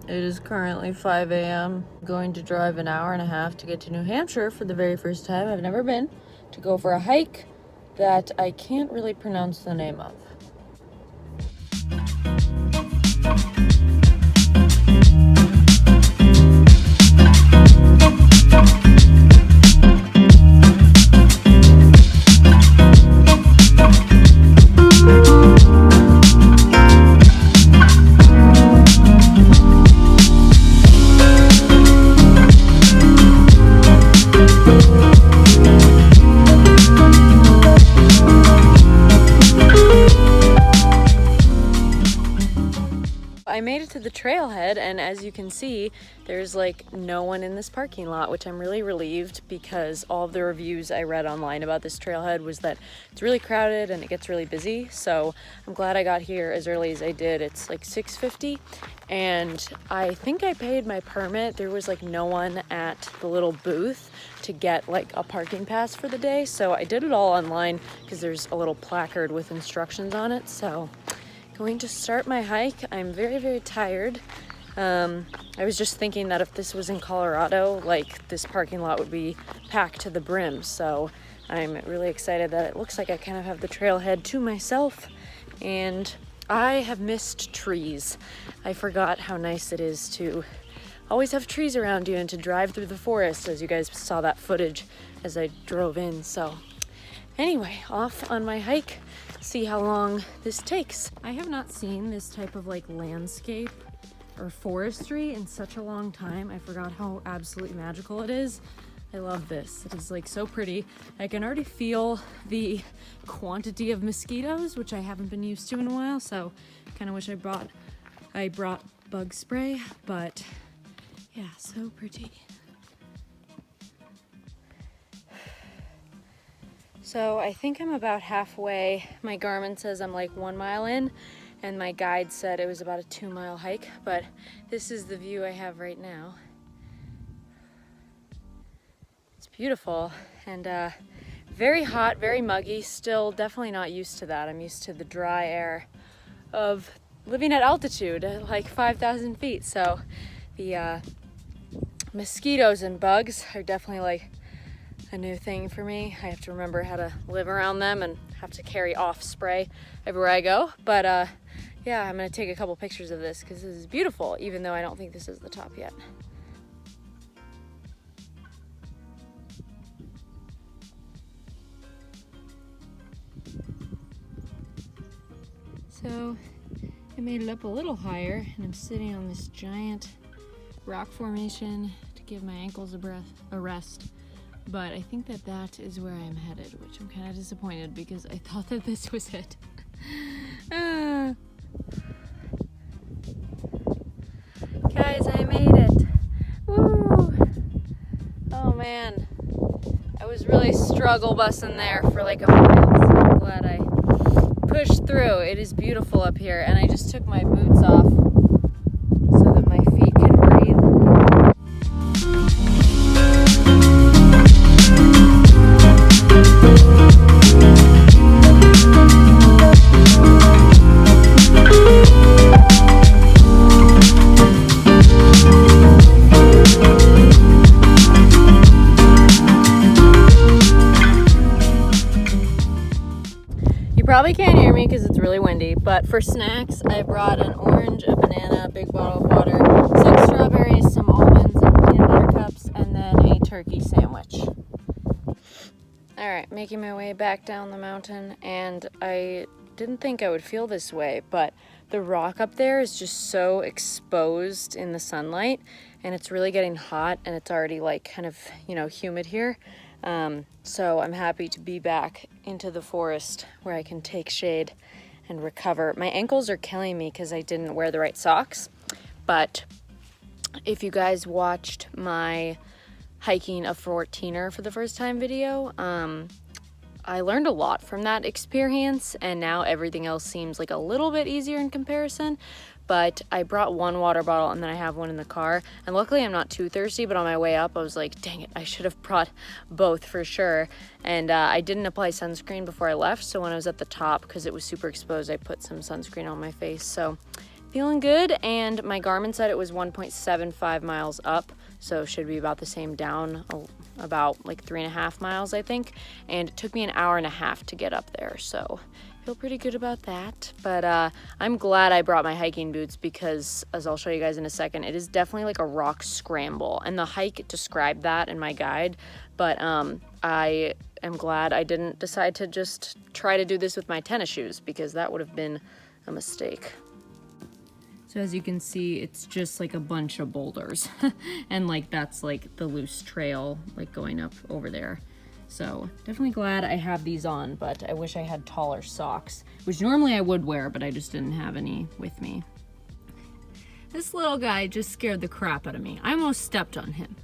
It is currently 5 a.m. Going to drive an hour and a half to get to New Hampshire for the very first time. I've never been, to go for a hike that I can't really pronounce the name of. I made it to the trailhead, and as you can see, there's like no one in this parking lot, which I'm really relieved, because all of the reviews I read online about this trailhead was that it's really crowded and it gets really busy. So I'm glad I got here as early as I did. It's like 6:50, and I think I paid my permit. There was like no one at the little booth to get like a parking pass for the day, so I did it all online because there's a little placard with instructions on it. So going to start my hike. I'm very, very tired. I was just thinking that if this was in Colorado, like this parking lot would be packed to the brim. So I'm really excited that it looks like I kind of have the trailhead to myself. And I have missed trees. I forgot how nice it is to always have trees around you and to drive through the forest, as you guys saw that footage as I drove in. So anyway, off on my hike. See how long this takes. I have not seen this type of like landscape or forestry in such a long time. I forgot how absolutely magical it is. I love this. It is like so pretty. I can already feel the quantity of mosquitoes, which I haven't been used to in a while, so kind of wish I brought bug spray, but yeah, so pretty. So I think I'm about halfway. My Garmin says I'm like 1 mile in, and my guide said it was about a 2-mile hike, but this is the view I have right now. It's beautiful and very hot, very muggy. Still definitely not used to that. I'm used to the dry air of living at altitude at like 5,000 feet. So the mosquitoes and bugs are definitely like a new thing for me. I have to remember how to live around them and have to carry off spray everywhere I go. But yeah, I'm gonna take a couple pictures of this because this is beautiful, even though I don't think this is the top yet. So I made it up a little higher, and I'm sitting on this giant rock formation to give my ankles a rest. But I think that is where I'm headed, which I'm kind of disappointed because I thought that this was it. Guys, I made it. Woo! Oh man, I was really struggle bussing there for like a mile, so I'm glad I pushed through. It is beautiful up here, and I just took my boots off so that my feet can breathe. Probably can't hear me because it's really windy, but for snacks I brought an orange, a banana, a big bottle of water, 6 strawberries, some almonds, and peanut butter cups, and then a turkey sandwich. Alright, making my way back down the mountain, and I didn't think I would feel this way, but the rock up there is just so exposed in the sunlight, and it's really getting hot, and it's already like kind of, humid here. So I'm happy to be back into the forest where I can take shade and recover. My ankles are killing me because I didn't wear the right socks, but if you guys watched my hiking a 14er for the first time video, I learned a lot from that experience, and now everything else seems like a little bit easier in comparison. But I brought 1 water bottle, and then I have one in the car, and luckily I'm not too thirsty, but on my way up I was like, dang it, I should have brought both for sure. And I didn't apply sunscreen before I left, so when I was at the top, because it was super exposed, I put some sunscreen on my face. So feeling good, and my Garmin said it was 1.75 miles up, so should be about the same down, about like 3.5 miles, I think. And it took me an hour and a half to get up there, so feel pretty good about that. But I'm glad I brought my hiking boots because, as I'll show you guys in a second, it is definitely like a rock scramble, and the hike described that in my guide. But I am glad I didn't decide to just try to do this with my tennis shoes, because that would have been a mistake. So as you can see, it's just like a bunch of boulders and like that's like the loose trail like going up over there. So definitely glad I have these on, but I wish I had taller socks, which normally I would wear, but I just didn't have any with me. This little guy just scared the crap out of me. I almost stepped on him.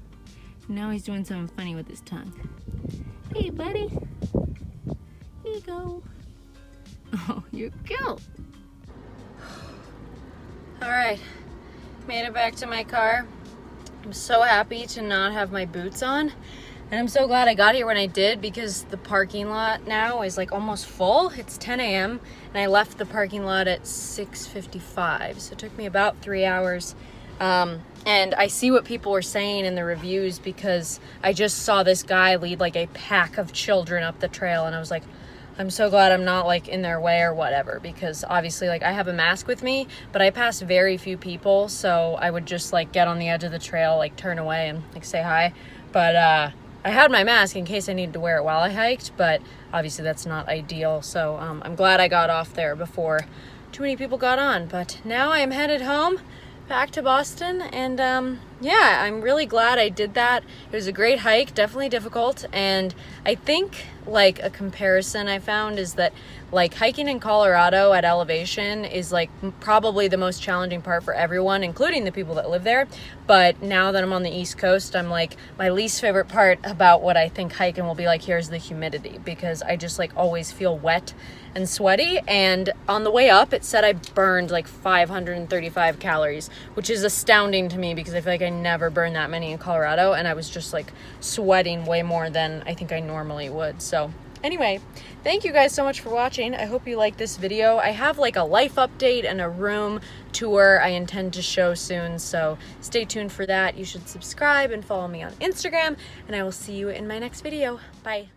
Now he's doing something funny with his tongue. Hey buddy, here you go. Oh, you're cute. All right, made it back to my car. I'm so happy to not have my boots on. And I'm so glad I got here when I did, because the parking lot now is like almost full. It's 10 a.m. and I left the parking lot at 6:55. So it took me about 3 hours. And I see what people were saying in the reviews, because I just saw this guy lead like a pack of children up the trail, and I was like, I'm so glad I'm not like in their way or whatever, because obviously like I have a mask with me, but I pass very few people, so I would just like get on the edge of the trail, like turn away and like say hi. But I had my mask in case I needed to wear it while I hiked, but obviously that's not ideal. So I'm glad I got off there before too many people got on. But now I am headed home, back to Boston, and yeah, I'm really glad I did that. It was a great hike, definitely difficult, and I think like a comparison I found is that like hiking in Colorado at elevation is like probably the most challenging part for everyone, including the people that live there. But now that I'm on the East Coast, I'm like, my least favorite part about what I think hiking will be like here is the humidity, because I just like always feel wet and sweaty. And on the way up, it said I burned like 535 calories, which is astounding to me because I feel like I never burn that many in Colorado, and I was just like sweating way more than I think I normally would. So anyway, thank you guys so much for watching. I hope you liked this video. I have like a life update and a room tour I intend to show soon, so stay tuned for that. You should subscribe and follow me on Instagram, and I will see you in my next video. Bye.